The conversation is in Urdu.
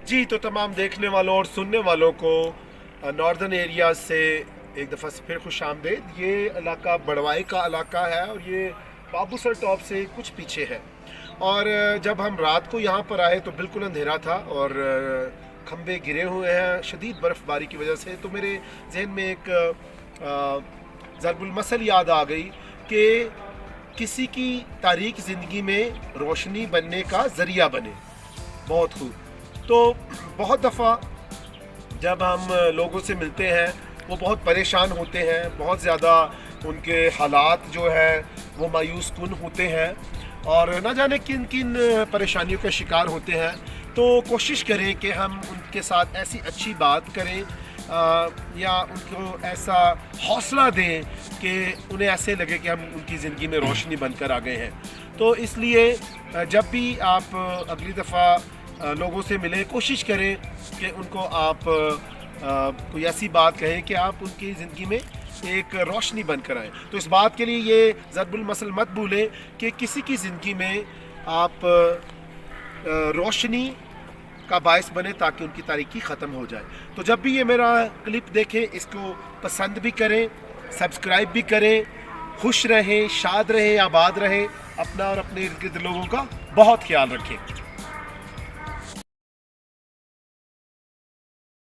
جی تو تمام دیکھنے والوں اور سننے والوں کو ناردرن ایریا سے ایک دفعہ سے پھر خوش آمدید۔ یہ علاقہ بڑوائی کا علاقہ ہے اور یہ بابو سر ٹاپ سے کچھ پیچھے ہے، اور جب ہم رات کو یہاں پر آئے تو بالکل اندھیرا تھا اور کھمبے گرے ہوئے ہیں شدید برف باری کی وجہ سے۔ تو میرے ذہن میں ایک ضرب المثل یاد آ گئی کہ کسی کی تاریک زندگی میں روشنی بننے کا ذریعہ بنے۔ بہت خوب۔ تو بہت دفعہ جب ہم لوگوں سے ملتے ہیں وہ بہت پریشان ہوتے ہیں، بہت زیادہ ان کے حالات جو ہے وہ مایوس کن ہوتے ہیں اور نہ جانے کن کن پریشانیوں کا شکار ہوتے ہیں۔ تو کوشش کریں کہ ہم ان کے ساتھ ایسی اچھی بات کریں یا ان کو ایسا حوصلہ دیں کہ انہیں ایسے لگے کہ ہم ان کی زندگی میں روشنی بن کر آ گئے ہیں۔ تو اس لیے جب بھی آپ اگلی دفعہ لوگوں سے ملیں کوشش کریں کہ ان کو آپ کوئی ایسی بات کہیں کہ آپ ان کی زندگی میں ایک روشنی بن کر آئیں۔ تو اس بات کے لیے یہ ضرب المثل مت بھولیں کہ کسی کی زندگی میں آپ روشنی کا باعث بنے تاکہ ان کی تاریکی ختم ہو جائے۔ تو جب بھی یہ میرا کلپ دیکھیں اس کو پسند بھی کریں، سبسکرائب بھی کریں۔ خوش رہیں، شاد رہیں، آباد رہیں، اپنا اور اپنے ارد گرد لوگوں کا بہت خیال رکھیں۔